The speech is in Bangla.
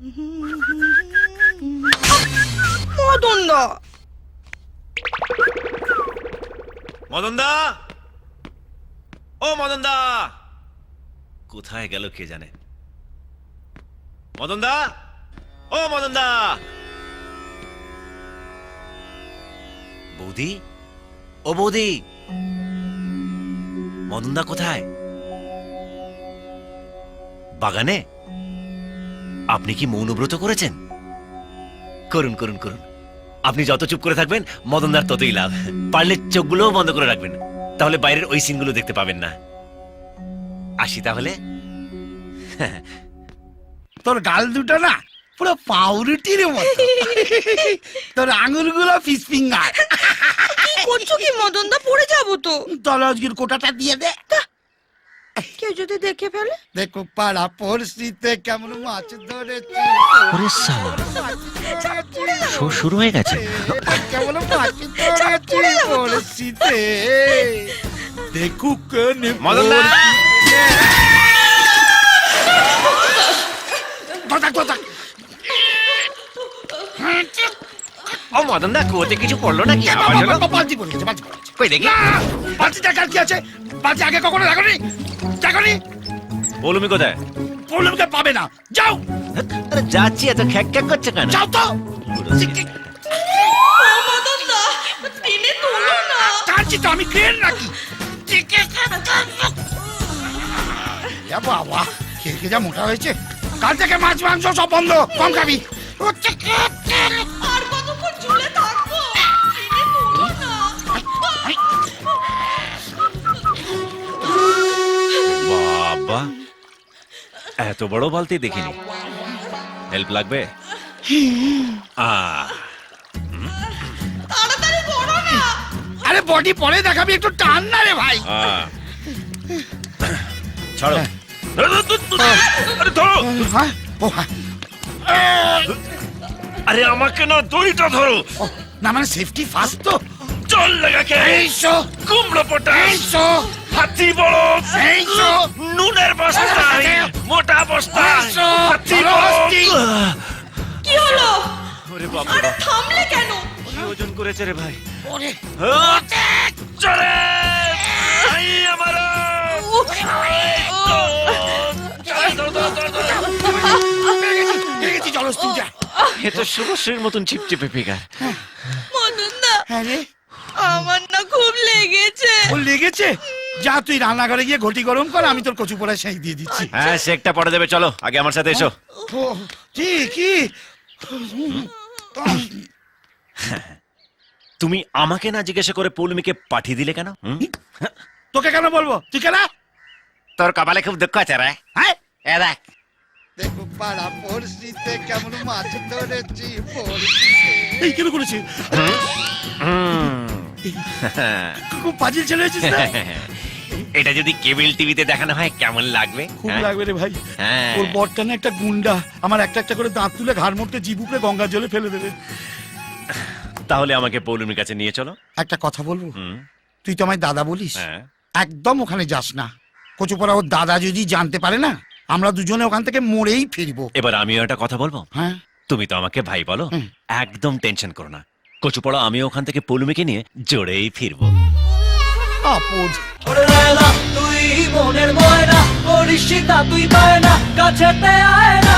মদন দা, মদন দা, ও মদন দা, কোথায় গেল কে জানে? মদন দা, ও মদন দা, বৌদি, ও বৌদি, মদন দা কোথায়? বাগানে? আপনি কি মৌনব্রত করেছেন? করুন করুন করুন। আপনি যত চুপ করে থাকবেন মদনদার ততই লাভ। পারলে চোখগুলোও বন্ধ করে রাখবেন, তাহলে বাইরের ওই সিনগুলো দেখতে পাবেন না। আসি তাহলে। তোর গাল দুটো না পুরো পাউরুটির মতো, তোর আঙুলগুলো ফিশ ফিঙ্গার। কি করছো কি মদন দা? পড়ে যাবো তো। তোর আজকের কোটাটা দিয়ে দে। কেউ যদি দেখে ফেলে? দেখো পাড়া পড়শিতে কেমন মাছ ধরেছি, ওরে শালা, শো শুরু হয়ে গেছে। কেমন মাছ ধরেছি পড়শিতে, দেখুক মদন দা, ও মদন দা, কুয়োতে কিছু পড়লো নাকি? আওয়াজ হলো? বালতি পড়েছে, বালতি পড়েছে। কই দেখি। বালতি দেখার কি আছে? বালতি আগে কখনো দেখনি? দেখনি? পৌলুমি কোথায়? পৌলুমকে পাবে না, যাও আরে যাচ্ছি, এত খ্যাক খ্যাক করছে কেন? যাও তো। মদন দা, টেনে তোলো না। কাঁদছি তো আমি, ক্লিয়ার নাকি? বাবা, খেয়ে যা মোটা হয়েছে। কাল থেকে মাছ মাংস সব বন্ধ, কম খাবি। আর কতক্ষণ ঝুলে থাকবো? টেনে তোলো না। বাবা, এত বড় বালতি দেখিনি। হেল্প লাগবে? তাড়াতাড়ি করো না। আরে বডি পরে দেখাবি, একটু টান না রে ভাই। ছাড়ো। আরে ধরো। হ্যাঁ, ও হ্যাঁ। আরে আমাকে না, দড়িটা ধরো। ও, না মানে সেফটি ফার্স্ট তো। চল লাগাকে। এইসো কুমড়ো পটাশ, এইসো হাতি বড়, এইসো নুনের বস্তা, মোটা বস্তা, এইসো, হাতি চলো, বড়। হস্তি। কি হলো? ওরে বাবা, আরে থামলে কেন? কি ওজন করেছে রে ভাই? ওরে চলে ভাই আমার। দেখেছি, চলো তুই যা। এ তো শুভশ্রীর মতন চিপচিপে ফিগার। মদন দা, হ্যাঁ রে, আমার না খুব লেগেছে। ও লেগেছে? যা তুই রান্নাঘরে গিয়ে ঘটি গরম কর, আমি তোর কচু পোড়া সেই দিয়ে দিচ্ছি। হ্যাঁ, শেকটা পড়ে দেবে। চলো আগে আমার সাথে এসো। ও, কি কি? তুমি আমাকে না জিজ্ঞাসা করে পৌলুমিকে পাঠিয়ে দিলে কেন? তোকে কেন বলবো? তুই কেন? তোর কপালে খুব দুঃখ আছে রে। হ্যাঁ, এ দেখ, দেখো পাড়া পড়শিতে কেমন মাছ ধরেছি পড়শিতে। এই কেন করেছি? খুব পাজিল ছেলে হয়েছিস না? এটা যদি কেবল টিভিতে দেখানো হয় কেমন লাগবে? খুব লাগবে রে ভাই। হ্যাঁ। ওর বরটা না একটা গুন্ডা, আমার একটা একটা করে দাঁত তুলে ঘাড় মোড়তে জিবুকে গঙ্গার জলে ফেলে দেবে। তাহলে আমাকে পৌলুমির কাছে নিয়ে চলো। একটা কথা বলবো? হুম, তুই তো আমায় দাদা বলিস, হ্যাঁ। একদম ওখানে যাস না। কচুপড়া ওর দাদা যদি জানতে পারে না, আমরা দুজনে ওখান থেকে মরেই ফিরবো। এবার আমিও একটা কথা বলবো। হ্যাঁ, তুমি তো আমাকে ভাই বলো, হুম। একদম টেনশন করো না। কচুপড়া আমি ওখান থেকে পৌলুমিকে নিয়ে জোরেই ফিরবো। আপদ। তুই মনের ময়না, করিস তুই পায় না, কাছেতে আয় না।